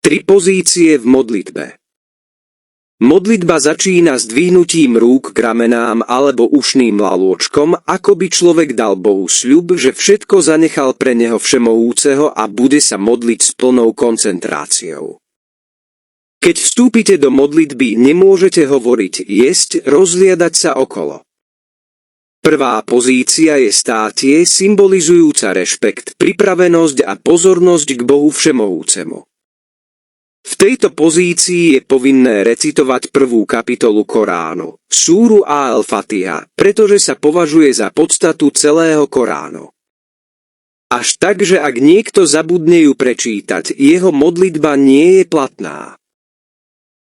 3 pozície v modlitbe. Modlitba začína s dvihnutím rúk k ramenám alebo ušným lalôčkom, ako by človek dal Bohu sľub, že všetko zanechal pre neho všemohúceho a bude sa modliť s plnou koncentráciou. Keď vstúpite do modlitby, nemôžete hovoriť, jesť, rozliadať sa okolo. Prvá pozícia je státie, symbolizujúca rešpekt, pripravenosť a pozornosť k Bohu všemohúcemu. V tejto pozícii je povinné recitovať 1. kapitolu Koránu, súru Al-Fatiha, pretože sa považuje za podstatu celého Koránu. Až tak, že ak niekto zabudne ju prečítať, jeho modlitba nie je platná.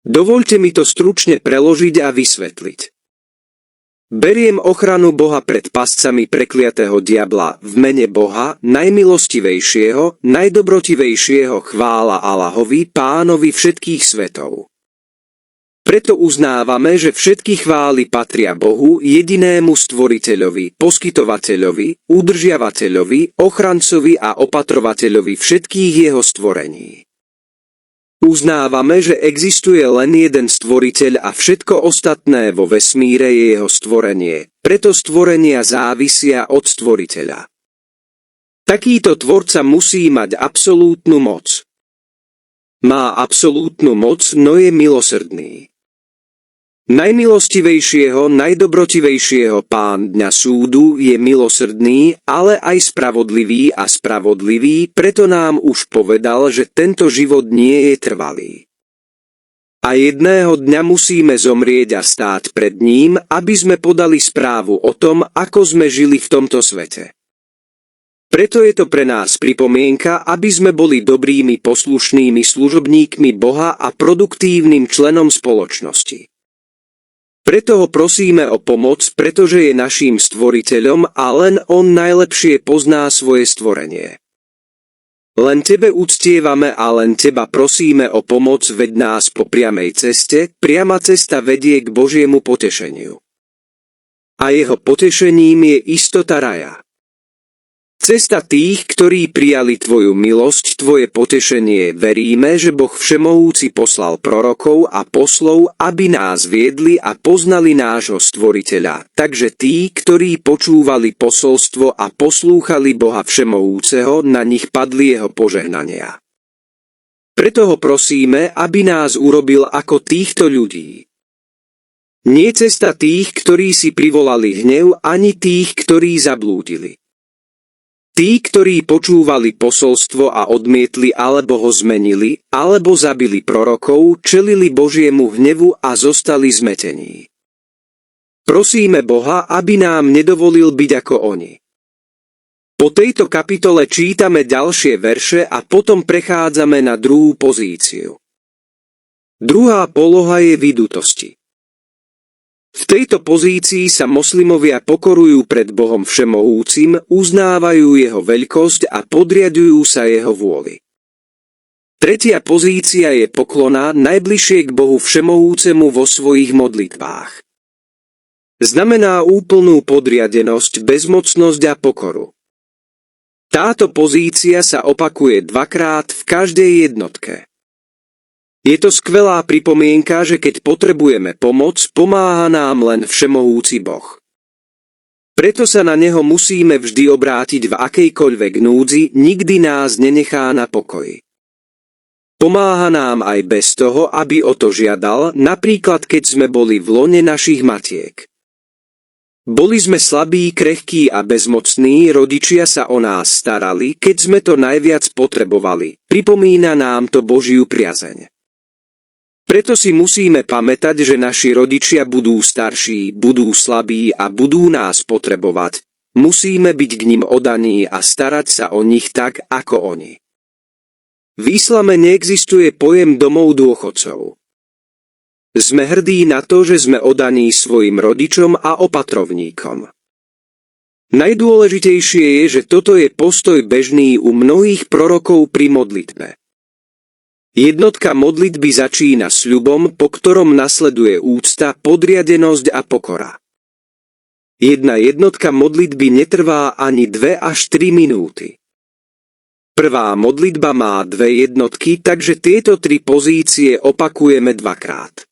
Dovoľte mi to stručne preložiť a vysvetliť. Beriem ochranu Boha pred pascami prekliatého diabla v mene Boha, najmilostivejšieho, najdobrotivejšieho, chvála Allahovi, Pánovi všetkých svetov. Preto uznávame, že všetky chvály patria Bohu, jedinému stvoriteľovi, poskytovateľovi, udržiavateľovi, ochrancovi a opatrovateľovi všetkých jeho stvorení. Uznávame, že existuje len jeden stvoriteľ a všetko ostatné vo vesmíre je jeho stvorenie, preto stvorenia závisia od stvoriteľa. Takýto tvorca musí mať absolútnu moc. Má absolútnu moc, no je milosrdný. Najmilostivejšieho, najdobrotivejšieho Pán dňa súdu je milosrdný, ale aj spravodlivý a spravodlivý, preto nám už povedal, že tento život nie je trvalý. A jedného dňa musíme zomrieť a stáť pred ním, aby sme podali správu o tom, ako sme žili v tomto svete. Preto je to pre nás pripomienka, aby sme boli dobrými poslušnými služobníkmi Boha a produktívnym členom spoločnosti. Preto ho prosíme o pomoc, pretože je naším stvoriteľom a len on najlepšie pozná svoje stvorenie. Len tebe uctievame a len teba prosíme o pomoc, veď nás po priamej ceste, priama cesta vedie k Božiemu potešeniu. A jeho potešením je istota raja. Cesta tých, ktorí prijali tvoju milosť, tvoje potešenie, veríme, že Boh všemohúci poslal prorokov a poslov, aby nás viedli a poznali nášho stvoriteľa. Takže tí, ktorí počúvali posolstvo a poslúchali Boha všemohúceho, na nich padli jeho požehnania. Preto ho prosíme, aby nás urobil ako týchto ľudí. Nie cesta tých, ktorí si privolali hnev, ani tých, ktorí zablúdili. Tí, ktorí počúvali posolstvo a odmietli alebo ho zmenili, alebo zabili prorokov, čelili Božiemu hnevu a zostali zmetení. Prosíme Boha, aby nám nedovolil byť ako oni. Po tejto kapitole čítame ďalšie verše a potom prechádzame na druhú pozíciu. Druhá poloha je vydutosti. V tejto pozícii sa moslimovia pokorujú pred Bohom všemohúcim, uznávajú jeho veľkosť a podriadujú sa jeho vôli. Tretia pozícia je poklona najbližšie k Bohu všemohúcemu vo svojich modlitbách. Znamená úplnú podriadenosť, bezmocnosť a pokoru. Táto pozícia sa opakuje dvakrát v každej jednotke. Je to skvelá pripomienka, že keď potrebujeme pomoc, pomáha nám len všemohúci Boh. Preto sa na neho musíme vždy obrátiť v akejkoľvek núdzi, nikdy nás nenechá na pokoji. Pomáha nám aj bez toho, aby o to žiadal, napríklad keď sme boli v lone našich matiek. Boli sme slabí, krehkí a bezmocní, rodičia sa o nás starali, keď sme to najviac potrebovali. Pripomína nám to Božiu priazeň. Preto si musíme pamätať, že naši rodičia budú starší, budú slabí a budú nás potrebovať. Musíme byť k nim oddaní a starať sa o nich tak, ako oni. V islame neexistuje pojem domov dôchodcov. Sme hrdí na to, že sme oddaní svojim rodičom a opatrovníkom. Najdôležitejšie je, že toto je postoj bežný u mnohých prorokov pri modlitbe. Jednotka modlitby začína sľubom, po ktorom nasleduje úcta, podriadenosť a pokora. Jedna jednotka modlitby netrvá ani 2 až 3 minúty. Prvá modlitba má 2 jednotky, takže tieto 3 pozície opakujeme 2-krát.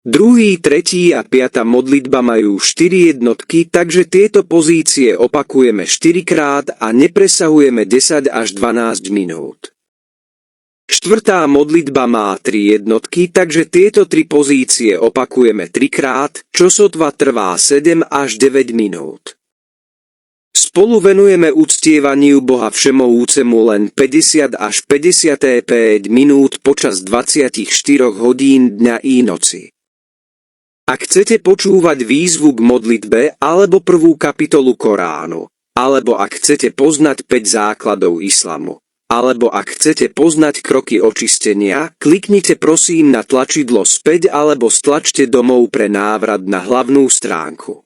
Druhý, tretí a 5. modlitba majú 4 jednotky, takže tieto pozície opakujeme 4-krát a nepresahujeme 10 až 12 minút. 4. modlitba má 3 jednotky, takže tieto 3 pozície opakujeme 3-krát, čo sotva trvá 7 až 9 minút. Spolu venujeme uctievaniu Boha Všemohúcemu len 50 až 55 minút počas 24 hodín dňa i noci. Ak chcete počúvať výzvu k modlitbe alebo 1. kapitolu Koránu, alebo ak chcete poznať 5 základov islamu, alebo ak chcete poznať kroky očistenia, kliknite prosím na tlačidlo späť alebo stlačte domov pre návrat na hlavnú stránku.